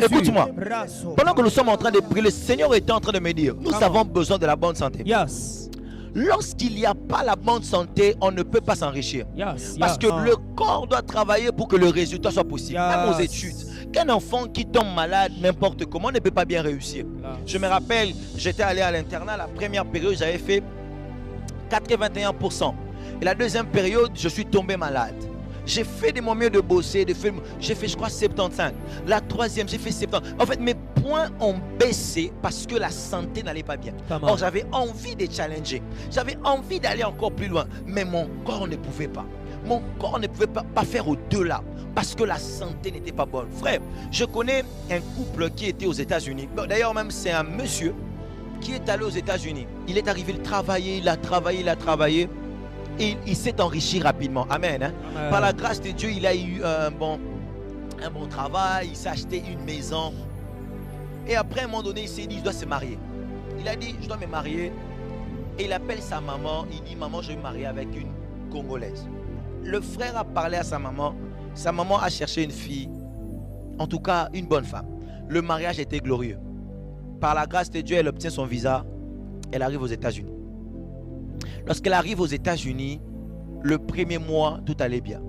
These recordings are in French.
Écoute-moi. Pendant que nous sommes en train de prier, le Seigneur était en train de me dire, nous avons besoin de la bonne santé. Yes. Lorsqu'il n'y a pas la bonne santé, on ne peut pas s'enrichir. Yes. Parce que le corps doit travailler pour que le résultat soit possible. Yes. Même aux études. Qu'un enfant qui tombe malade n'importe comment ne peut pas bien réussir. Je me rappelle, j'étais allé à l'internat, la première période, j'avais fait 81%. Et la deuxième période, je suis tombé malade. J'ai fait de mon mieux de bosser, j'ai fait je crois 75. La troisième, j'ai fait 70. En fait, mes points ont baissé parce que la santé n'allait pas bien. Or, j'avais envie de challenger. J'avais envie d'aller encore plus loin. Mais mon corps ne pouvait pas. Mon corps ne pouvait pas faire au-delà parce que la santé n'était pas bonne. Frère, je connais un couple qui était aux États-Unis. D'ailleurs, même c'est un monsieur qui est allé aux États-Unis. Il est arrivé de travailler, il a travaillé. Et il s'est enrichi rapidement. Amen, hein? Amen. Par la grâce de Dieu, il a eu un bon travail. Il s'est acheté une maison. Et après, à un moment donné, il s'est dit, je dois se marier. Il a dit, je dois me marier. Et il appelle sa maman. Il dit, maman, je vais me marier avec une Congolaise. Le frère a parlé à sa maman. Sa maman a cherché une fille. En tout cas, une bonne femme. Le mariage était glorieux. Par la grâce de Dieu, elle obtient son visa. Elle arrive aux États-Unis. Lorsqu'elle arrive aux États-Unis, le premier mois, tout allait bien.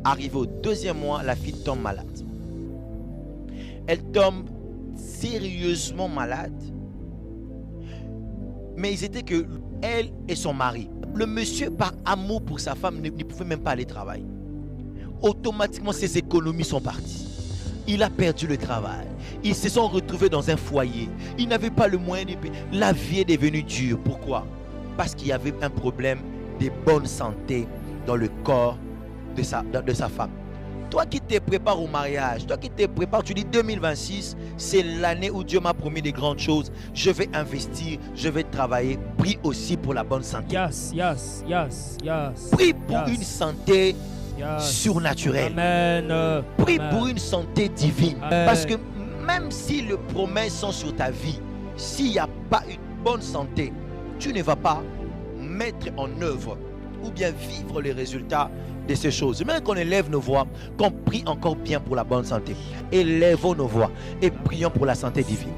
Arrivé au deuxième mois, la fille tombe malade. Elle tombe sérieusement malade. Mais ils étaient que elle et son mari. Le monsieur, par amour pour sa femme, ne pouvait même pas aller travailler. Automatiquement, ses économies sont parties. Il a perdu le travail. Ils se sont retrouvés dans un foyer. Il n'avait pas le moyen de payer. La vie est devenue dure. Pourquoi? Parce qu'il y avait un problème de bonne santé dans le corps de sa femme. Toi qui te prépares au mariage, toi qui te prépares, tu dis 2026, c'est l'année où Dieu m'a promis de grandes choses. Je vais investir, je vais travailler. Prie aussi pour la bonne santé. Yes. Prie pour une santé surnaturelle. Amen. Prie pour une santé divine. Amen. Parce que même si les promesses sont sur ta vie, s'il n'y a pas une bonne santé, tu ne vas pas mettre en œuvre ou bien vivre les résultats de ces choses. J'aimerais qu'on élève nos voix, qu'on prie encore bien pour la bonne santé. Élèvons nos voix et prions pour la santé divine.